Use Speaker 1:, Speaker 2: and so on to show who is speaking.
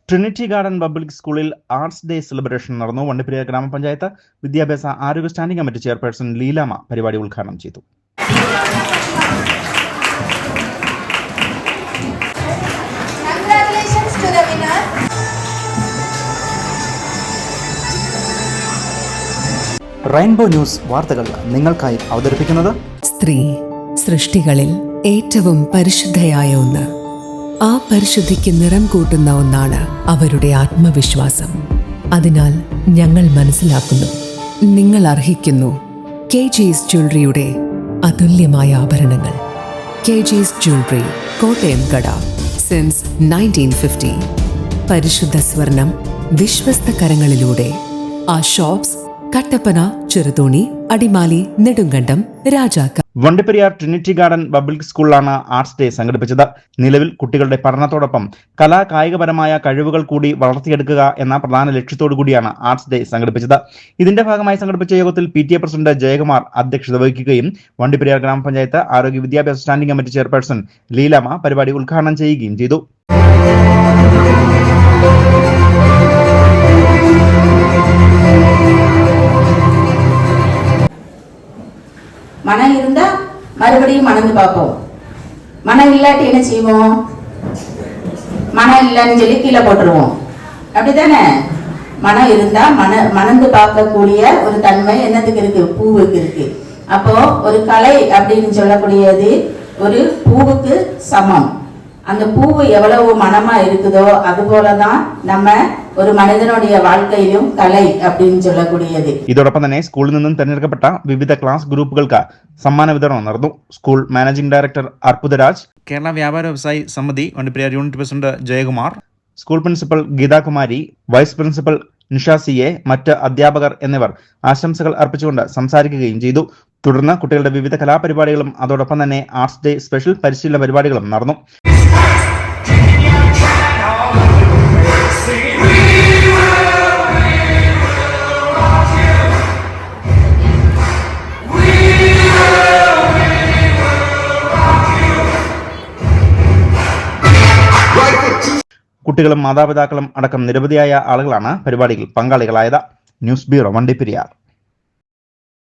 Speaker 1: Trinity Garden public സ്കൂളിൽ arts day celebration നടന്നു. വണ്ടിപ്പെരിയാർ ഗ്രാമപഞ്ചായത്ത് വിദ്യാഭ്യാസ ആരോഗ്യ സ്റ്റാൻഡിംഗ് കമ്മിറ്റി ചെയർപേഴ്സൺ ലീലാമ പരിപാടി ഉദ്ഘാടനം ചെയ്തു. റെയിൻബോ ന്യൂസ് വാർത്തകൾ നിങ്ങൾക്കായി അവതരിപ്പിക്കുന്നത്
Speaker 2: സ്ത്രീ സൃഷ്ടികളിൽ ഏറ്റവും പരിശുദ്ധയായ ഒന്ന്. ആ പരിശുദ്ധിക്ക് നിറം കൂട്ടുന്ന ഒന്നാണ് അവരുടെ ആത്മവിശ്വാസം. അതിനാൽ ഞങ്ങൾ മനസ്സിലാക്കുന്നു, നിങ്ങൾ അർഹിക്കുന്നു KG's ജ്വല്ലറിയുടെ അതുല്യമായ ആഭരണങ്ങൾ. KG's ജ്വല്ലറി, കോട്ടയം കട, സിൻസ് 1950. പരിശുദ്ധ സ്വർണം വിശ്വസ്ത കരങ്ങളിലൂടെ. ആ shops Kattappana, Cheruthoni, Adimali, Nedumkandam, Rajakka.
Speaker 1: Vandiperiyar Trinity Garden Public സ്കൂളിലാണ് ആർട്സ് ഡേ സംഘടിപ്പിച്ചത്. നിലവിൽ കുട്ടികളുടെ പഠനത്തോടൊപ്പം കായികപരമായ കഴിവുകൾ കൂടി വളർത്തിയെടുക്കുക എന്ന പ്രധാന ലക്ഷ്യത്തോടു കൂടിയാണ് ആർട്സ് ഡേ സംഘടിപ്പിച്ചത്. ഇതിന്റെ ഭാഗമായി സംഘടിപ്പിച്ച യോഗത്തിൽ PTA പ്രസിഡന്റ് ജയകുമാർ അധ്യക്ഷത വഹിക്കുകയും വണ്ടിപ്പെരിയാർ ഗ്രാമപഞ്ചായത്ത് ആരോഗ്യ വിദ്യാഭ്യാസ സ്റ്റാൻഡിംഗ് കമ്മിറ്റി ചെയർപേഴ്സൺ ലീലാമ പരിപാടി ഉദ്ഘാടനം ചെയ്യുകയും ചെയ്തു.
Speaker 3: மனம் இருந்தா மறுபடியும் மணந்து பார்ப்போம். மனம் இல்லாட்டி என்ன செய்வோம்? மனம் இல்லைன்னு சொல்லி கீழே போட்டுருவோம். அப்படித்தானே? மனம் இருந்தா மணந்து பார்க்கக்கூடிய ஒரு தன்மை என்னத்துக்கு இருக்கு? பூவுக்கு இருக்கு. அப்போ ஒரு கலை அப்படின்னு சொல்லக்கூடியது ஒரு பூவுக்கு சமம். அந்த பூவு எவ்வளவு மனமா இருக்குதோ அது போலதான் நம்ம ഒരു മനുഷ്യനുடைய வாழ்க்கைയിലും കല அப்படின்னு சொல்லக்கூடியது.
Speaker 1: ഇതോടൊപ്പം തന്നെ സ്കൂളിൽ നിന്നും തെരഞ്ഞെടുക്കപ്പെട്ട വിവിധ ക്ലാസ് ഗ്രൂപ്പുകൾക്ക് സമ്മാന വിതരണം നടന്നു. School managing director Arputharaj, Kerala വ്യാപാര വ്യവസായി സമിതി Vandiperiyar unit president Jayakumar, school principal Geethakumari, vice principal നിഷാസിയെ, മറ്റ് അധ്യാപകർ എന്നിവർ ആശംസകൾ അർപ്പിച്ചുകൊണ്ട് സംസാരിക്കുകയും ചെയ്തു. തുടർന്ന് കുട്ടികളുടെ വിവിധ കലാപരിപാടികളും അതോടൊപ്പം തന്നെ ആർട്സ് ഡേ സ്പെഷ്യൽ പരിശീലന പരിപാടികളും നടന്നു. കുട്ടികളും മാതാപിതാക്കളും അടക്കം നിരവധിയായ ആളുകളാണ് പരിപാടിയിൽ പങ്കാളികളായത്. News bureau, Vandiperiyar.